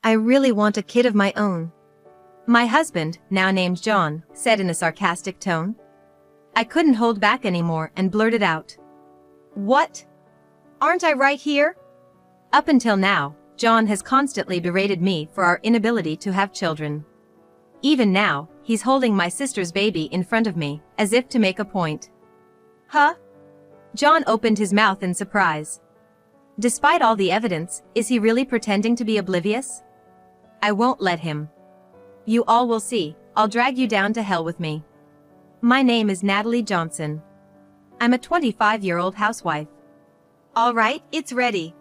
I really want a kid of my own. My husband, now named John, said in a sarcastic tone. I couldn't hold back anymore and blurted out. What? Aren't I right here? Up until now, John has constantly berated me for our inability to have children. Even now, he's holding my sister's baby in front of me, as if to make a point. Huh? John opened his mouth in surprise. Despite all the evidence, is he really pretending to be oblivious? I won't let him. You all will see, I'll drag you down to hell with me. My name is Natalie Johnson. I'm a 25-year-old housewife. All right, it's ready.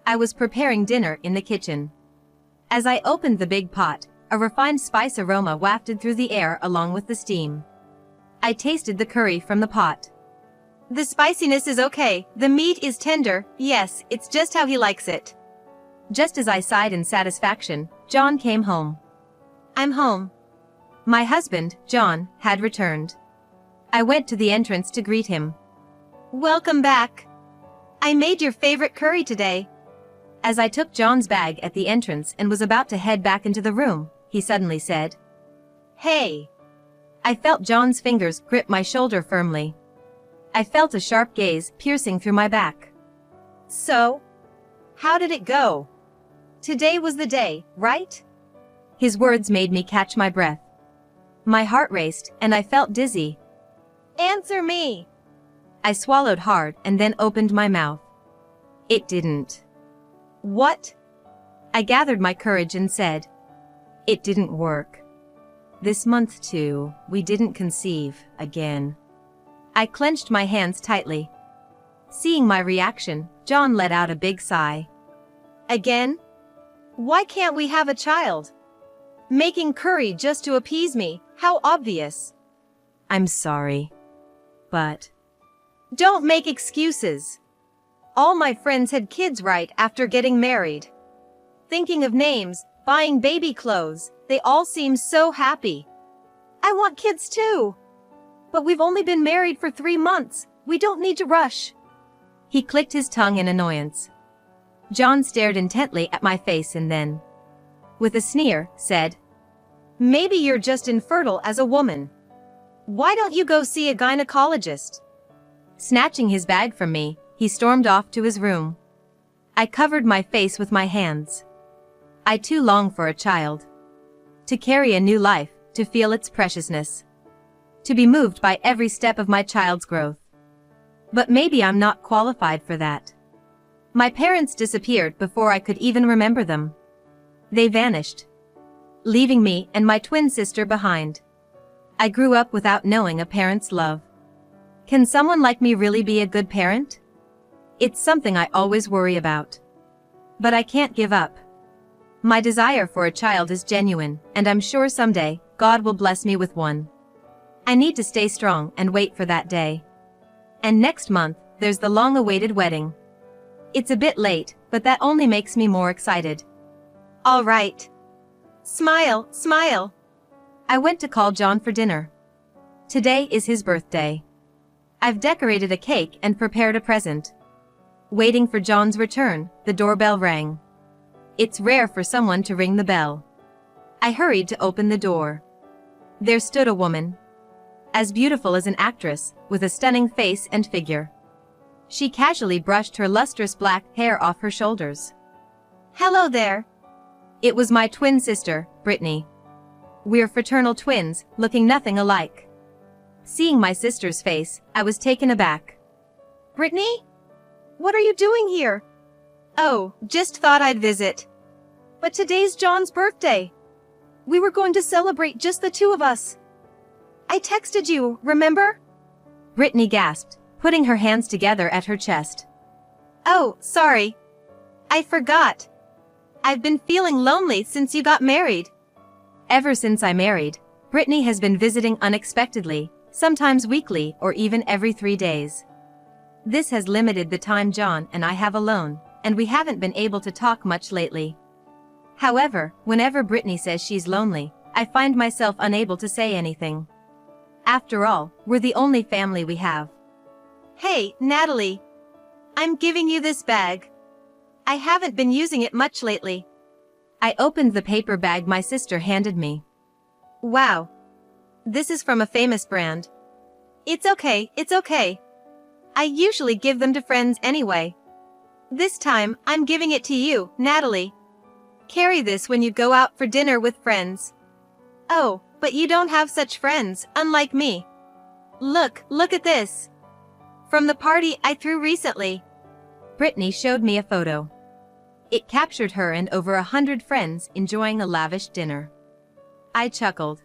I was preparing dinner in the kitchen. As I opened the big pot, a refined spice aroma wafted through the air along with the steam. I tasted the curry from the pot. The spiciness is okay, the meat is tender, yes, it's just how he likes it. Just as I sighed in satisfaction, John came home. I'm home. My husband, John, had returned. I went to the entrance to greet him. Welcome back. I made your favorite curry today. As I took John's bag at the entrance and was about to head back into the room, he suddenly said, Hey! I felt John's fingers grip my shoulder firmly. I felt a sharp gaze piercing through my back. So? How did it go? Today was the day, right? His words made me catch my breath. My heart raced and I felt dizzy. Answer me! I swallowed hard and then opened my mouth. It didn't. What? I gathered my courage and said. It didn't work. This month too, we didn't conceive, again. I clenched my hands tightly. Seeing my reaction, John let out a big sigh. Again? Why can't we have a child? Making curry just to appease me, how obvious. I'm sorry. But... Don't make excuses. All my friends had kids right after getting married. Thinking of names, buying baby clothes, they all seem so happy. I want kids too. But we've only been married for 3 months, we don't need to rush. He clicked his tongue in annoyance. John stared intently at my face and then, with a sneer, said, Maybe you're just infertile as a woman. Why don't you go see a gynecologist? Snatching his bag from me, he stormed off to his room. I covered my face with my hands. I too long for a child. To carry a new life, to feel its preciousness. To be moved by every step of my child's growth. But maybe I'm not qualified for that. My parents disappeared before I could even remember them. They vanished, leaving me and my twin sister behind. I grew up without knowing a parent's love. Can someone like me really be a good parent? It's something I always worry about. But I can't give up. My desire for a child is genuine, and I'm sure someday, God will bless me with one. I need to stay strong and wait for that day. And next month, there's the long-awaited wedding. It's a bit late, but that only makes me more excited. All right. Smile, smile. I went to call John for dinner. Today is his birthday. I've decorated a cake and prepared a present. Waiting for John's return, the doorbell rang. It's rare for someone to ring the bell. I hurried to open the door. There stood a woman. As beautiful as an actress, with a stunning face and figure. She casually brushed her lustrous black hair off her shoulders. Hello there. It was my twin sister, Brittany. We're fraternal twins, looking nothing alike. Seeing my sister's face, I was taken aback. Brittany? What are you doing here? Oh, just thought I'd visit. But today's John's birthday. We were going to celebrate just the two of us. I texted you, remember? Brittany gasped, putting her hands together at her chest. Oh, sorry. I forgot. I've been feeling lonely since you got married. Ever since I married, Brittany has been visiting unexpectedly, sometimes weekly or even every 3 days. This has limited the time John and I have alone, and we haven't been able to talk much lately. However, whenever Brittany says she's lonely, I find myself unable to say anything. After all, we're the only family we have. Hey, Natalie. I'm giving you this bag. I haven't been using it much lately. I opened the paper bag my sister handed me. Wow. This is from a famous brand. It's okay, it's okay. I usually give them to friends anyway. This time, I'm giving it to you, Natalie. Carry this when you go out for dinner with friends. Oh, but you don't have such friends, unlike me. Look at this. From the party I threw recently. Brittany showed me a photo. It captured her and over 100 friends enjoying a lavish dinner. I chuckled.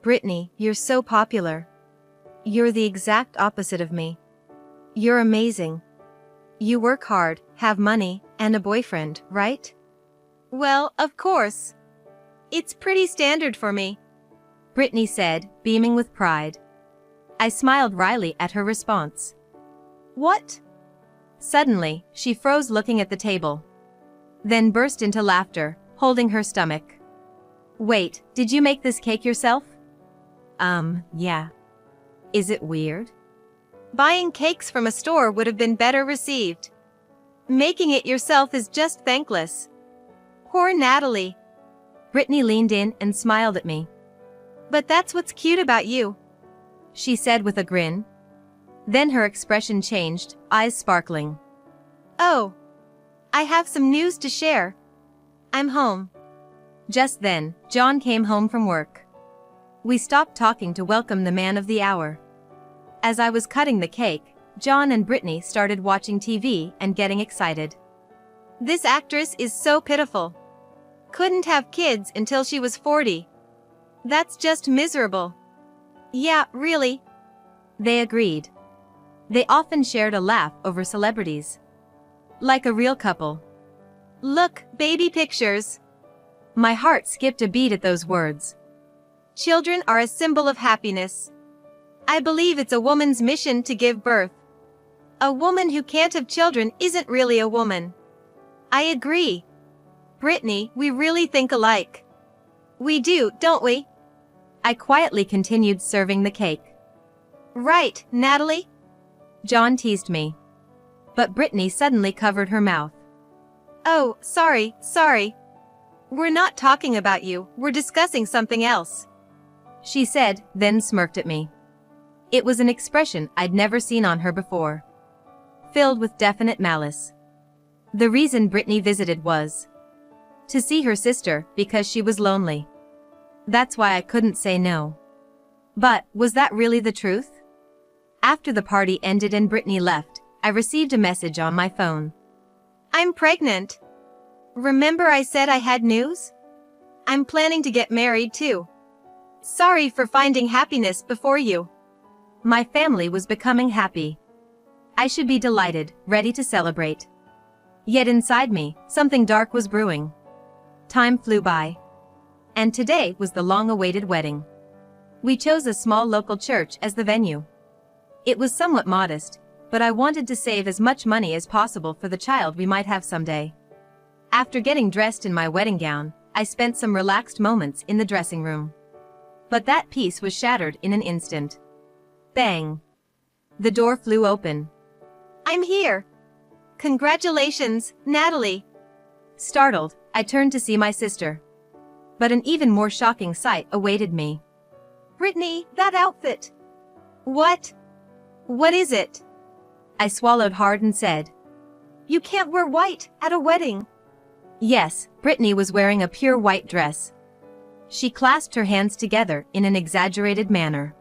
Brittany, you're so popular. You're the exact opposite of me. You're amazing. You work hard, have money, and a boyfriend, right? Well, of course. It's pretty standard for me, Brittany said, beaming with pride. I smiled wryly at her response. What? Suddenly, she froze looking at the table. Then burst into laughter, holding her stomach. Wait, did you make this cake yourself? Yeah. Is it weird? Buying cakes from a store would have been better received. Making it yourself is just thankless. Poor Natalie. Brittany leaned in and smiled at me. But that's what's cute about you, she said with a grin. Then her expression changed, eyes sparkling. Oh. I have some news to share. I'm home. Just then, John came home from work. We stopped talking to welcome the man of the hour. As I was cutting the cake, John and Brittany started watching TV and getting excited. This actress is so pitiful. Couldn't have kids until she was 40. That's just miserable. Yeah, really. They agreed. They often shared a laugh over celebrities. Like a real couple. Look, baby pictures. My heart skipped a beat at those words. Children are a symbol of happiness. I believe it's a woman's mission to give birth. A woman who can't have children isn't really a woman. I agree. Brittany, we really think alike. We do, don't we? I quietly continued serving the cake. Right, Natalie? John teased me. But Brittany suddenly covered her mouth. Oh, sorry. We're not talking about you, we're discussing something else, she said, then smirked at me. It was an expression I'd never seen on her before. Filled with definite malice. The reason Brittany visited was to see her sister because she was lonely. That's why I couldn't say no. But, was that really the truth? After the party ended and Brittany left, I received a message on my phone. I'm pregnant. Remember I said I had news? I'm planning to get married too. Sorry for finding happiness before you. My family was becoming happy. I should be delighted, ready to celebrate. Yet inside me, something dark was brewing. Time flew by. And today was the long-awaited wedding. We chose a small local church as the venue. It was somewhat modest, but I wanted to save as much money as possible for the child we might have someday. After getting dressed in my wedding gown, I spent some relaxed moments in the dressing room. But that peace was shattered in an instant. Bang! The door flew open. I'm here! Congratulations, Natalie! Startled, I turned to see my sister. But an even more shocking sight awaited me. Brittany, that outfit! What? What is it? I swallowed hard and said. You can't wear white at a wedding. Yes, Brittany was wearing a pure white dress. She clasped her hands together in an exaggerated manner.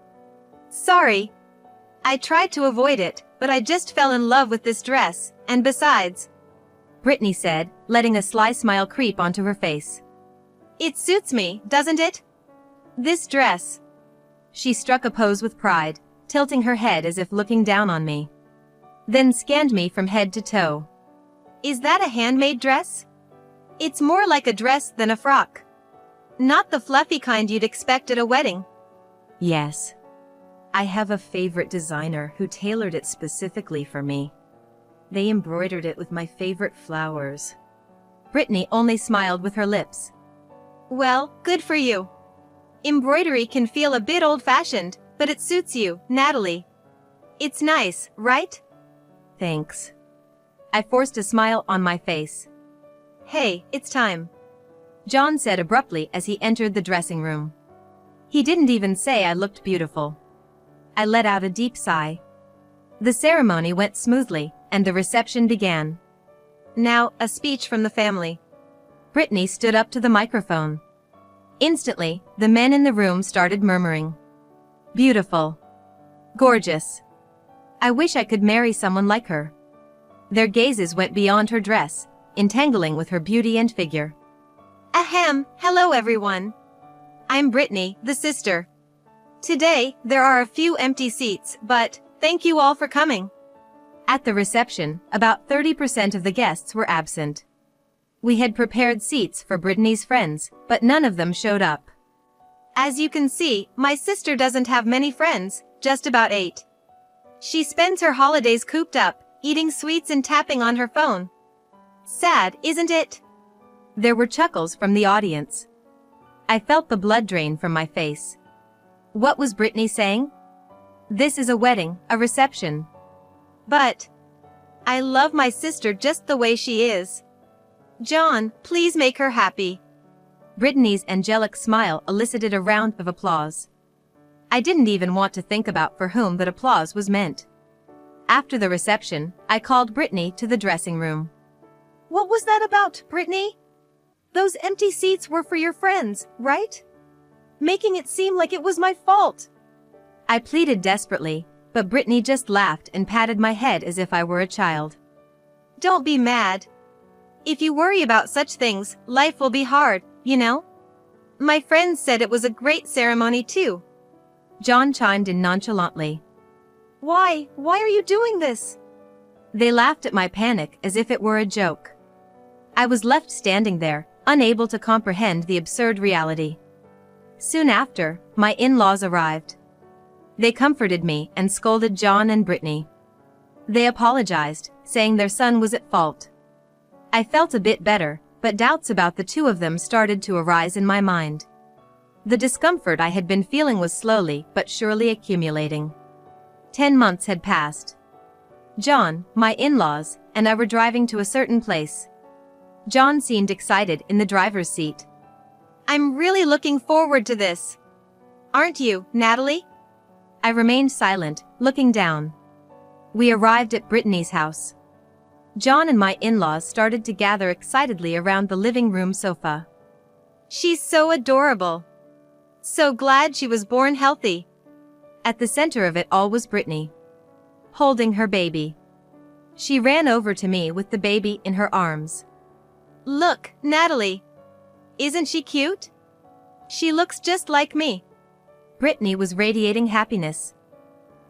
Sorry. I tried to avoid it, but I just fell in love with this dress, and besides, Brittany said, letting a sly smile creep onto her face. It suits me, doesn't it? This dress. She struck a pose with pride, tilting her head as if looking down on me. Then scanned me from head to toe. Is that a handmade dress? It's more like a dress than a frock. Not the fluffy kind you'd expect at a wedding. Yes. I have a favorite designer who tailored it specifically for me. They embroidered it with my favorite flowers. Brittany only smiled with her lips. Well, good for you. Embroidery can feel a bit old-fashioned, but it suits you, Natalie. It's nice, right? Thanks. I forced a smile on my face. Hey, it's time. John said abruptly as he entered the dressing room. He didn't even say I looked beautiful. I let out a deep sigh. The ceremony went smoothly, and the reception began. Now, a speech from the family. Brittany stood up to the microphone. Instantly, the men in the room started murmuring. Beautiful. Gorgeous. I wish I could marry someone like her. Their gazes went beyond her dress, entangling with her beauty and figure. Ahem, hello everyone. I'm Brittany, the sister. Today, there are a few empty seats, but thank you all for coming. At the reception, about 30% of the guests were absent. We had prepared seats for Brittany's friends, but none of them showed up. As you can see, my sister doesn't have many friends, just about 8. She spends her holidays cooped up, eating sweets and tapping on her phone. Sad, isn't it? There were chuckles from the audience. I felt the blood drain from my face. What was Brittany saying? This is a wedding, a reception. But I love my sister just the way she is. John, please make her happy. Brittany's angelic smile elicited a round of applause. I didn't even want to think about for whom that applause was meant. After the reception, I called Brittany to the dressing room. What was that about, Brittany? Those empty seats were for your friends, right? Making it seem like it was my fault. I pleaded desperately, but Brittany just laughed and patted my head as if I were a child. Don't be mad. If you worry about such things, life will be hard, you know? My friends said it was a great ceremony too. John chimed in nonchalantly. Why are you doing this? They laughed at my panic as if it were a joke. I was left standing there, unable to comprehend the absurd reality. Soon after, my in-laws arrived. They comforted me and scolded John and Brittany. They apologized, saying their son was at fault. I felt a bit better, but doubts about the two of them started to arise in my mind. The discomfort I had been feeling was slowly but surely accumulating. 10 months had passed. John, my in-laws, and I were driving to a certain place. John seemed excited in the driver's seat. I'm really looking forward to this. Aren't you, Natalie? I remained silent, looking down. We arrived at Brittany's house. John and my in-laws started to gather excitedly around the living room sofa. She's so adorable. So glad she was born healthy. At the center of it all was Brittany, holding her baby. She ran over to me with the baby in her arms. Look, Natalie. Isn't she cute? She looks just like me. Brittany was radiating happiness.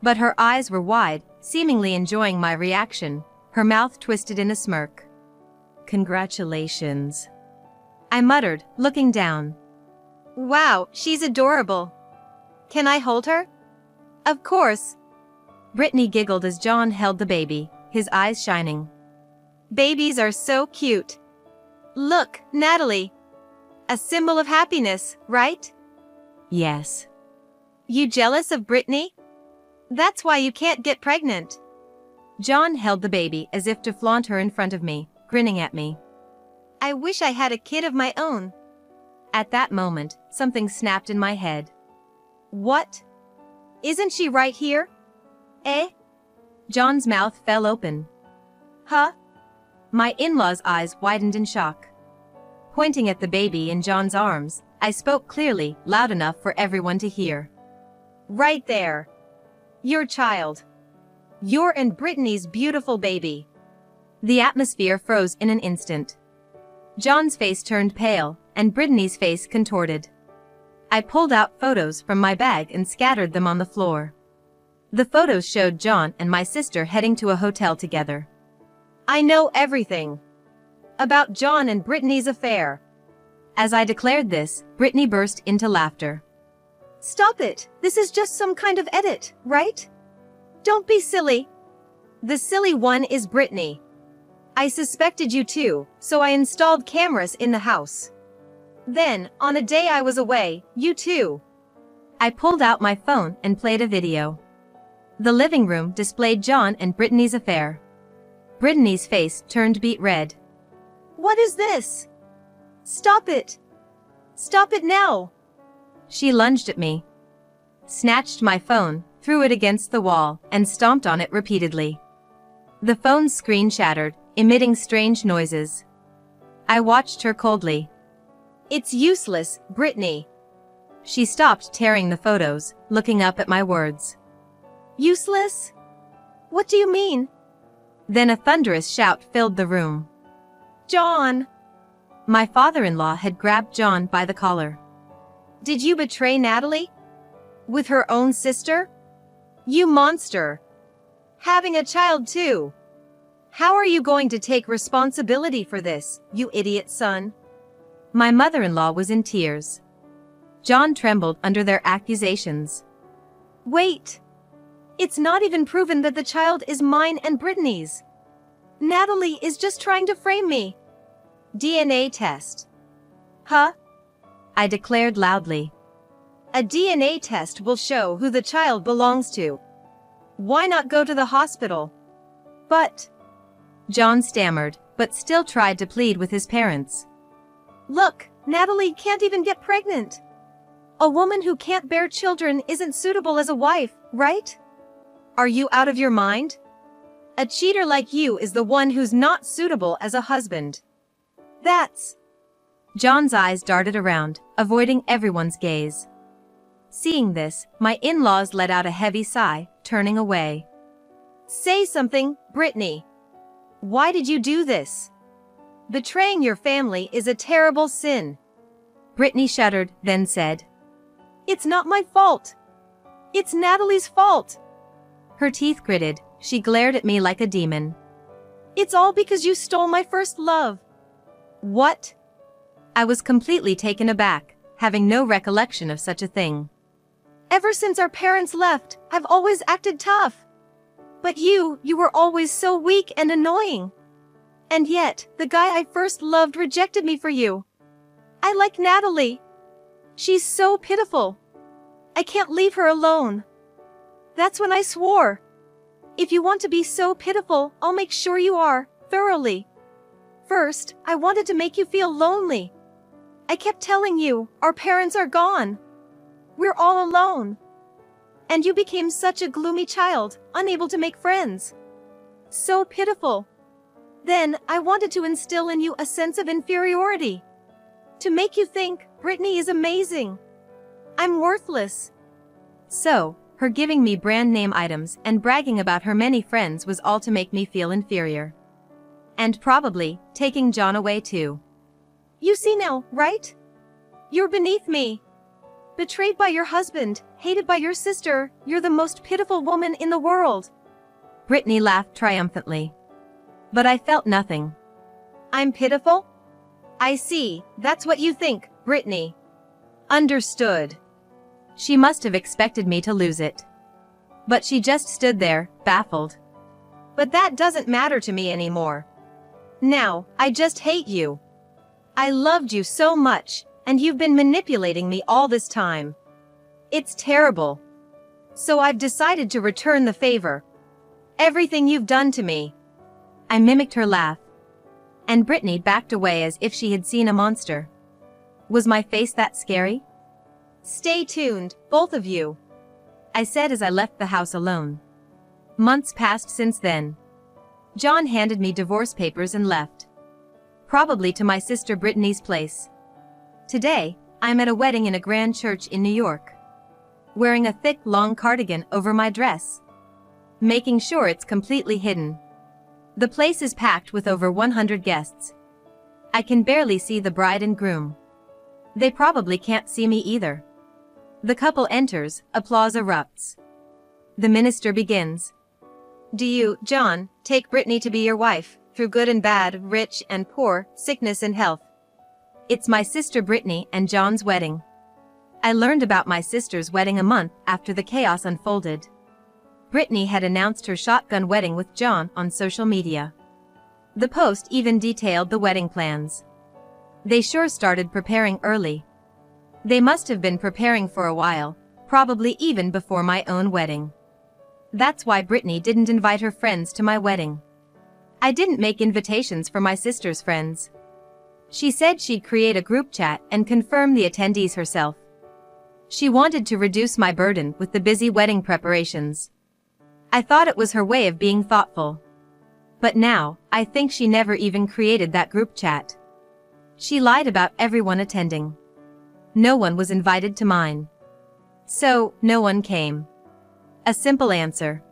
But her eyes were wide, seemingly enjoying my reaction, her mouth twisted in a smirk. Congratulations. I muttered, looking down. Wow, she's adorable. Can I hold her? Of course. Brittany giggled as John held the baby, his eyes shining. Babies are so cute. Look, Natalie. A symbol of happiness, right? Yes. You jealous of Brittany? That's why you can't get pregnant. John held the baby as if to flaunt her in front of me, grinning at me. I wish I had a kid of my own. At that moment, something snapped in my head. What? Isn't she right here? Eh? John's mouth fell open. Huh? My in-laws' eyes widened in shock. Pointing at the baby in John's arms, I spoke clearly, loud enough for everyone to hear. Right there. Your child. Your and Brittany's beautiful baby. The atmosphere froze in an instant. John's face turned pale, and Brittany's face contorted. I pulled out photos from my bag and scattered them on the floor. The photos showed John and my sister heading to a hotel together. I know everything about John and Brittany's affair. As I declared this, Brittany burst into laughter. Stop it, this is just some kind of edit, right? Don't be silly. The silly one is Brittany. I suspected you too, so I installed cameras in the house. Then, on a day I was away, you too. I pulled out my phone and played a video. The living room displayed John and Brittany's affair. Brittany's face turned beet red. What is this? Stop it. Stop it now! She lunged at me, snatched my phone, threw it against the wall, and stomped on it repeatedly. The phone's screen shattered, emitting strange noises. I watched her coldly. It's useless, Brittany. She stopped tearing the photos, looking up at my words. Useless? What do you mean? Then a thunderous shout filled the room. John! My father-in-law had grabbed John by the collar. Did you betray Natalie? With her own sister? You monster! Having a child too! How are you going to take responsibility for this, you idiot son? My mother-in-law was in tears. John trembled under their accusations. Wait! It's not even proven that the child is mine and Brittany's. Natalie is just trying to frame me. DNA test. Huh? I declared loudly. A DNA test will show who the child belongs to. Why not go to the hospital? But... John stammered, but still tried to plead with his parents. Look, Natalie can't even get pregnant. A woman who can't bear children isn't suitable as a wife, right? Are you out of your mind? A cheater like you is the one who's not suitable as a husband. That's... John's eyes darted around, avoiding everyone's gaze. Seeing this, my in-laws let out a heavy sigh, turning away. Say something, Brittany. Why did you do this? Betraying your family is a terrible sin. Brittany shuddered, then said, It's not my fault. It's Natalie's fault. Her teeth gritted, she glared at me like a demon. It's all because you stole my first love. What? I was completely taken aback, having no recollection of such a thing. Ever since our parents left, I've always acted tough. But you were always so weak and annoying. And yet, the guy I first loved rejected me for you. I like Natalie. She's so pitiful. I can't leave her alone. That's when I swore. If you want to be so pitiful, I'll make sure you are, thoroughly. First, I wanted to make you feel lonely. I kept telling you, our parents are gone. We're all alone. And you became such a gloomy child, unable to make friends. So pitiful. Then, I wanted to instill in you a sense of inferiority. To make you think, Brittany is amazing. I'm worthless. So, her giving me brand name items and bragging about her many friends was all to make me feel inferior. And probably, taking John away too. You see now, right? You're beneath me. Betrayed by your husband, hated by your sister, you're the most pitiful woman in the world. Brittany laughed triumphantly. But I felt nothing. I'm pitiful? I see, that's what you think, Brittany. Understood. She must have expected me to lose it. But she just stood there, baffled. But that doesn't matter to me anymore. Now, I just hate you. I loved you so much, and you've been manipulating me all this time. It's terrible. So I've decided to return the favor. Everything you've done to me. I mimicked her laugh. And Brittany backed away as if she had seen a monster. Was my face that scary? Stay tuned, both of you. I said as I left the house alone. Months passed since then. John handed me divorce papers and left. Probably to my sister Brittany's place. Today, I'm at a wedding in a grand church in New York. Wearing a thick, long cardigan over my dress. Making sure it's completely hidden. The place is packed with over 100 guests. I can barely see the bride and groom. They probably can't see me either. The couple enters, applause erupts. The minister begins. Do you, John, take Brittany to be your wife, through good and bad, rich and poor, sickness and health? It's my sister Brittany and John's wedding. I learned about my sister's wedding a month after the chaos unfolded. Brittany had announced her shotgun wedding with John on social media. The post even detailed the wedding plans. They sure started preparing early. They must have been preparing for a while, probably even before my own wedding. That's why Brittany didn't invite her friends to my wedding. I didn't make invitations for my sister's friends. She said she'd create a group chat and confirm the attendees herself. She wanted to reduce my burden with the busy wedding preparations. I thought it was her way of being thoughtful. But now, I think she never even created that group chat. She lied about everyone attending. No one was invited to mine. So, no one came. A simple answer.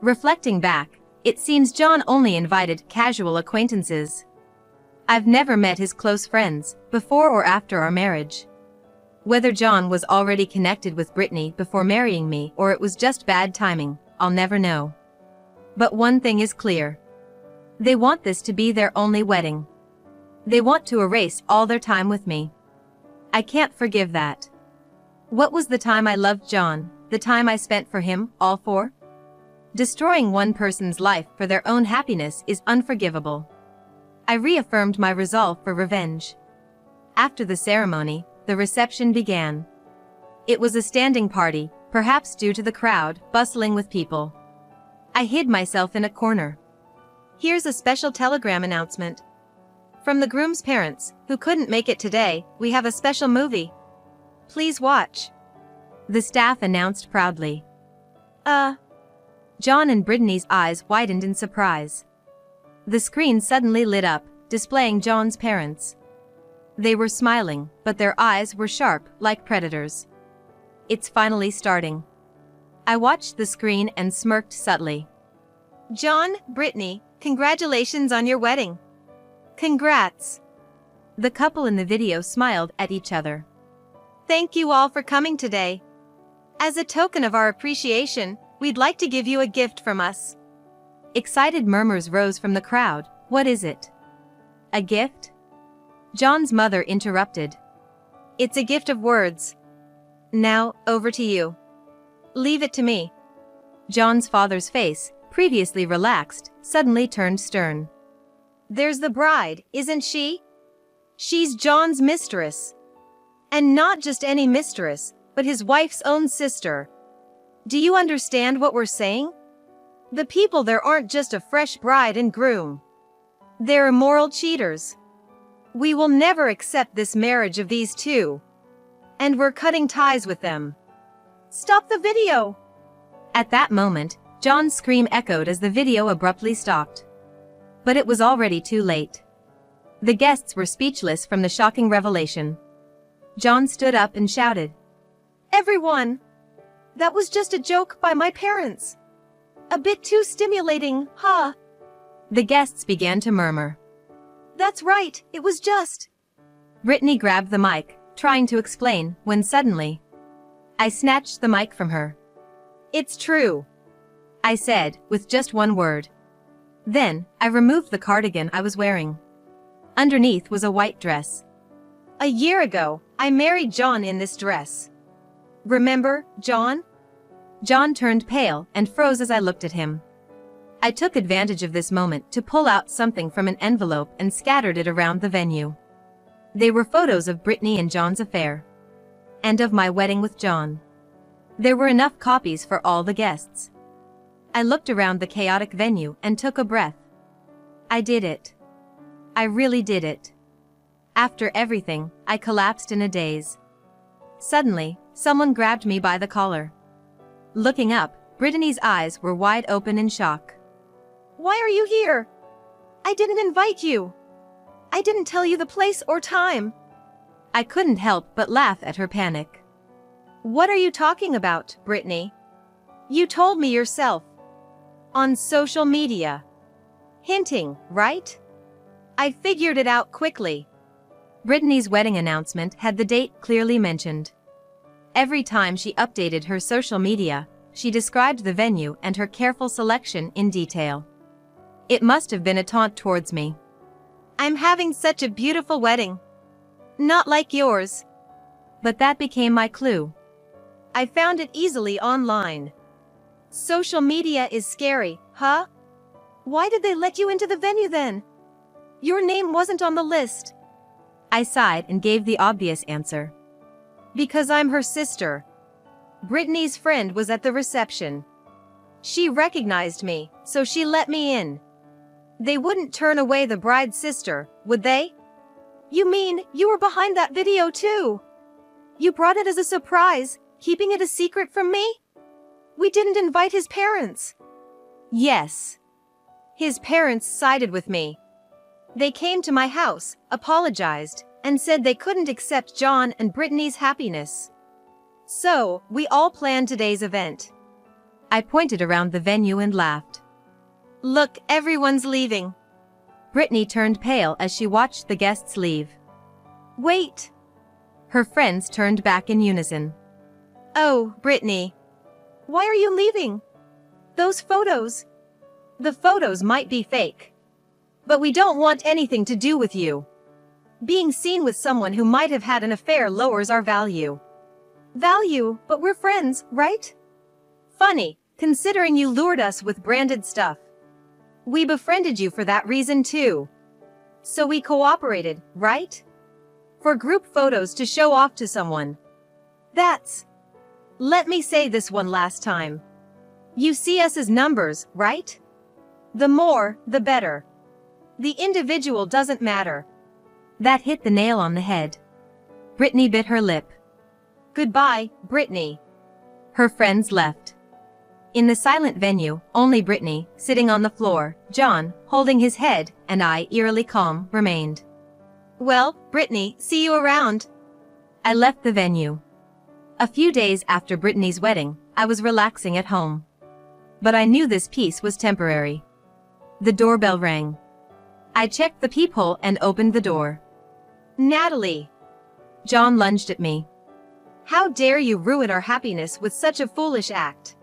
Reflecting back, it seems John only invited casual acquaintances. I've never met his close friends, before or after our marriage. Whether John was already connected with Brittany before marrying me or it was just bad timing, I'll never know. But one thing is clear. They want this to be their only wedding. They want to erase all their time with me. I can't forgive that. What was the time I loved John, the time I spent for him, all for? Destroying one person's life for their own happiness is unforgivable. I reaffirmed my resolve for revenge. After the ceremony, the reception began. It was a standing party, perhaps due to the crowd, bustling with people. I hid myself in a corner. Here's a special telegram announcement. From the groom's parents, who couldn't make it today, we have a special movie. Please watch. The staff announced proudly. John and Brittany's eyes widened in surprise. The screen suddenly lit up, displaying John's parents. They were smiling, but their eyes were sharp, like predators. It's finally starting. I watched the screen and smirked subtly. John, Brittany, congratulations on your wedding. Congrats. The couple in the video smiled at each other. Thank you all for coming today. As a token of our appreciation, we'd like to give you a gift from us. Excited murmurs rose from the crowd. What is it? A gift? John's mother interrupted. It's a gift of words. Now, over to you. Leave it to me. John's father's face, previously relaxed, suddenly turned stern. There's the bride, isn't she? She's John's mistress. And not just any mistress, but his wife's own sister. Do you understand what we're saying? The people there aren't just a fresh bride and groom. They're immoral cheaters. We will never accept this marriage of these two. And we're cutting ties with them. Stop the video! At that moment, John's scream echoed as the video abruptly stopped. But it was already too late. The guests were speechless from the shocking revelation. John stood up and shouted. Everyone! That was just a joke by my parents. A bit too stimulating, huh? The guests began to murmur. That's right, it was just. Brittany grabbed the mic, trying to explain, when suddenly, I snatched the mic from her. It's true, I said, with just one word. Then, I removed the cardigan I was wearing. Underneath was a white dress. A year ago, I married John in this dress. Remember, John? John turned pale and froze as I looked at him. I took advantage of this moment to pull out something from an envelope and scattered it around the venue. They were photos of Brittany and John's affair. And of my wedding with John. There were enough copies for all the guests. I looked around the chaotic venue and took a breath. I did it. I really did it. After everything, I collapsed in a daze. Suddenly, someone grabbed me by the collar. Looking up, Brittany's eyes were wide open in shock. Why are you here? I didn't invite you. I didn't tell you the place or time. I couldn't help but laugh at her panic. What are you talking about, Brittany? You told me yourself. On social media. Hinting, right? I figured it out quickly. Brittany's wedding announcement had the date clearly mentioned. Every time she updated her social media, she described the venue and her careful selection in detail. It must have been a taunt towards me. I'm having such a beautiful wedding. Not like yours. But that became my clue. I found it easily online. Social media is scary, huh? Why did they let you into the venue then? Your name wasn't on the list. I sighed and gave the obvious answer. Because I'm her sister. Brittany's friend was at the reception. She recognized me, so she let me in. They wouldn't turn away the bride's sister, would they? You mean you were behind that video too? You brought it as a surprise, keeping it a secret from me? We didn't invite his parents. Yes. His parents sided with me. They came to my house, apologized, and said they couldn't accept John and Brittany's happiness. So, we all planned today's event. I pointed around the venue and laughed. Look, everyone's leaving. Brittany turned pale as she watched the guests leave. Wait. Her friends turned back in unison. Oh, Brittany. Why are you leaving? Those photos. The photos might be fake. But we don't want anything to do with you. Being seen with someone who might have had an affair lowers our value. Value, but we're friends, right? Funny, considering you lured us with branded stuff. We befriended you for that reason too. So we cooperated, right? For group photos to show off to someone. That's... Let me say this one last time. You see us as numbers, right? The more, the better. The individual doesn't matter. That hit the nail on the head. Brittany bit her lip. Goodbye, Brittany. Her friends left. In the silent venue, only Brittany, sitting on the floor, John, holding his head, and I, eerily calm, remained. Well, Brittany, see you around. I left the venue. A few days after Brittany's wedding, I was relaxing at home. But I knew this peace was temporary. The doorbell rang. I checked the peephole and opened the door. Natalie! John lunged at me. How dare you ruin our happiness with such a foolish act?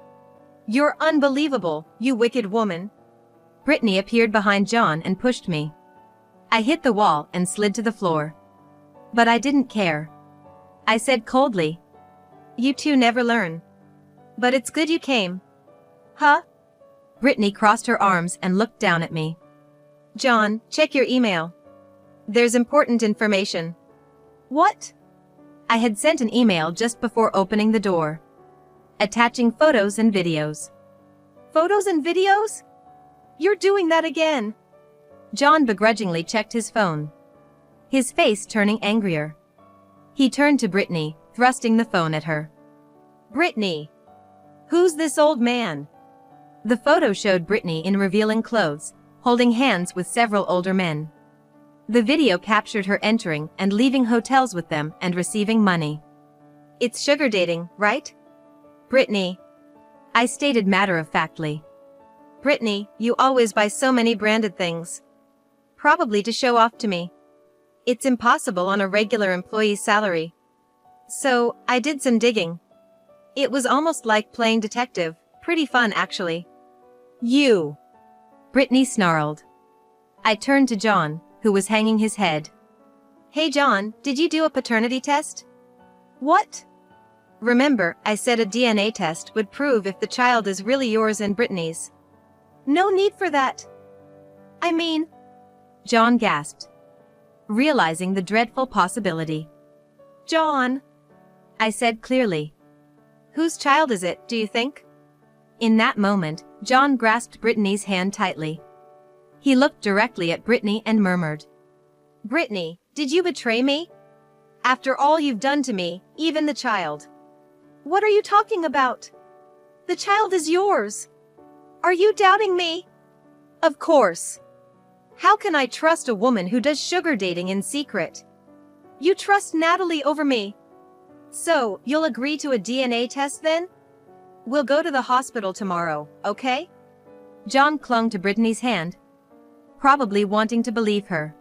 You're unbelievable, you wicked woman. Brittany appeared behind John and pushed me. I hit the wall and slid to the floor. But I didn't care. I said coldly, you two never learn. But it's good you came. Huh? Brittany crossed her arms and looked down at me. John, check your email. There's important information. What? I had sent an email just before opening the door. Attaching photos and videos. Photos and videos? You're doing that again. John begrudgingly checked his phone. His face turning angrier. He turned to Brittany, thrusting the phone at her. Brittany! Who's this old man? The photo showed Brittany in revealing clothes, holding hands with several older men. The video captured her entering and leaving hotels with them and receiving money. It's sugar dating, right? Brittany. I stated matter-of-factly. Brittany, you always buy so many branded things. Probably to show off to me. It's impossible on a regular employee's salary. So, I did some digging. It was almost like playing detective, pretty fun actually. You! Brittany snarled. I turned to John, who was hanging his head. Hey John, did you do a paternity test? What? Remember, I said a DNA test would prove if the child is really yours and Brittany's. No need for that. I mean... John gasped, realizing the dreadful possibility. John! I said clearly. Whose child is it, do you think? In that moment, John grasped Brittany's hand tightly. He looked directly at Brittany and murmured. Brittany, did you betray me? After all you've done to me, even the child. What are you talking about? The child is yours. Are you doubting me? Of course. How can I trust a woman who does sugar dating in secret? You trust Natalie over me. So, you'll agree to a DNA test then? We'll go to the hospital tomorrow, okay? John clung to Brittany's hand, probably wanting to believe her.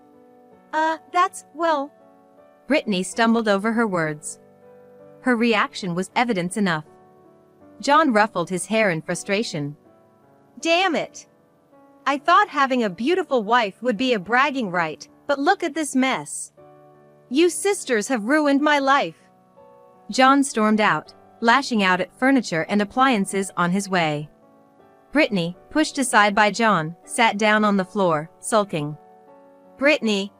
Well... Brittany stumbled over her words. Her reaction was evidence enough. John ruffled his hair in frustration. Damn it! I thought having a beautiful wife would be a bragging right, but look at this mess. You sisters have ruined my life. John stormed out, lashing out at furniture and appliances on his way. Brittany, pushed aside by John, sat down on the floor, sulking. Brittany.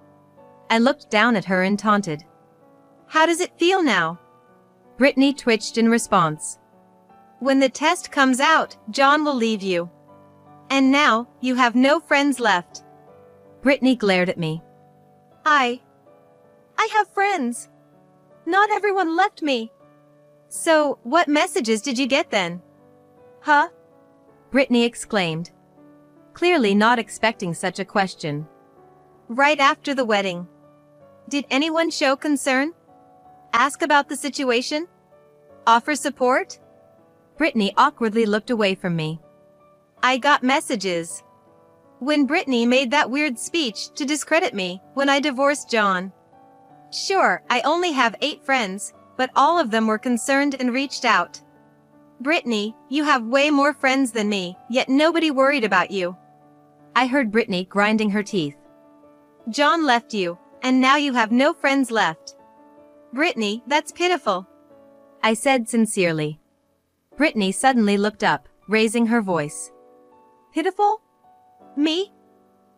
I looked down at her and taunted. How does it feel now? Brittany twitched in response. When the test comes out, John will leave you. And now, you have no friends left. Brittany glared at me. I have friends. Not everyone left me. So, what messages did you get then? Huh? Brittany exclaimed, clearly not expecting such a question. Right after the wedding. Did anyone show concern? Ask about the situation? Offer support? Brittany awkwardly looked away from me. I got messages. When Brittany made that weird speech to discredit me when I divorced John. Sure, I only have 8 friends, but all of them were concerned and reached out. Brittany, you have way more friends than me, yet nobody worried about you. I heard Brittany grinding her teeth. John left you, and now you have no friends left. Brittany, that's pitiful. I said sincerely. Brittany suddenly looked up, raising her voice. Pitiful? Me?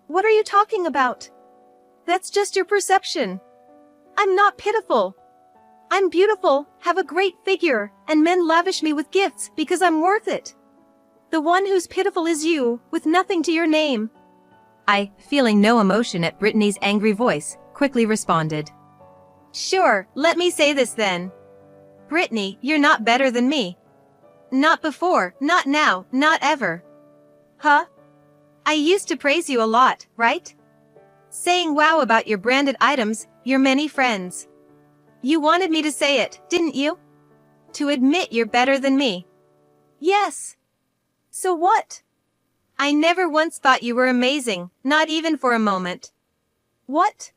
What are you talking about? That's just your perception. I'm not pitiful. I'm beautiful, have a great figure, and men lavish me with gifts because I'm worth it. The one who's pitiful is you, with nothing to your name. I, feeling no emotion at Brittany's angry voice, quickly responded. Sure, let me say this then. Brittany, you're not better than me. Not before, not now, not ever. Huh? I used to praise you a lot, right? Saying wow about your branded items, your many friends. You wanted me to say it, didn't you? To admit you're better than me. Yes. So what? I never once thought you were amazing, not even for a moment. What?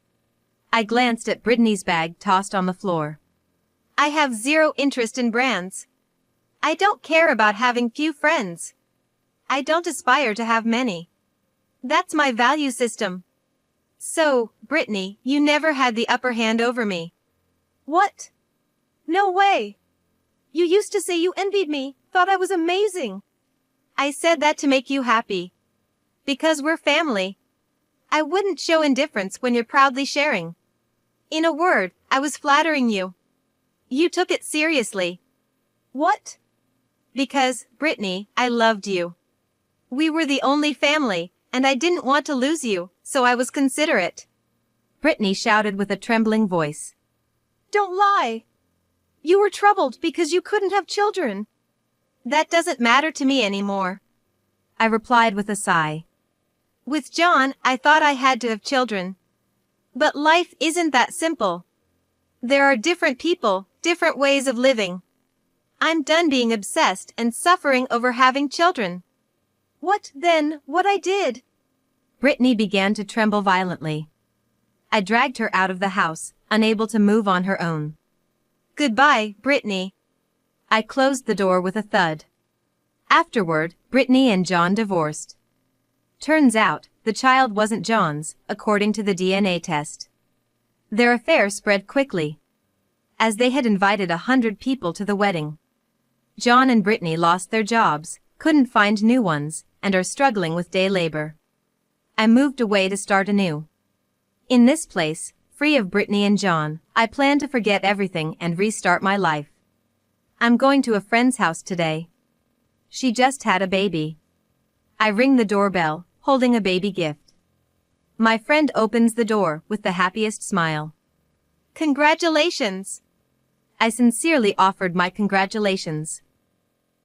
I glanced at Brittany's bag tossed on the floor. I have zero interest in brands. I don't care about having few friends. I don't aspire to have many. That's my value system. So, Brittany, you never had the upper hand over me. What? No way. You used to say you envied me, thought I was amazing. I said that to make you happy. Because we're family. I wouldn't show indifference when you're proudly sharing. In a word, I was flattering you. You took it seriously. What? Because, Brittany, I loved you. We were the only family, and I didn't want to lose you, so I was considerate. Brittany shouted with a trembling voice. Don't lie. You were troubled because you couldn't have children. That doesn't matter to me anymore. I replied with a sigh. With John, I thought I had to have children. But life isn't that simple. There are different people, different ways of living. I'm done being obsessed and suffering over having children. What, then, what I did? Brittany began to tremble violently. I dragged her out of the house, unable to move on her own. Goodbye, Brittany. I closed the door with a thud. Afterward, Brittany and John divorced. Turns out, the child wasn't John's, according to the DNA test. Their affair spread quickly, as they had invited 100 people to the wedding. John and Brittany lost their jobs, couldn't find new ones, and are struggling with day labor. I moved away to start anew. In this place, free of Brittany and John, I plan to forget everything and restart my life. I'm going to a friend's house today. She just had a baby. I ring the doorbell, holding a baby gift. My friend opens the door with the happiest smile. Congratulations! I sincerely offered my congratulations.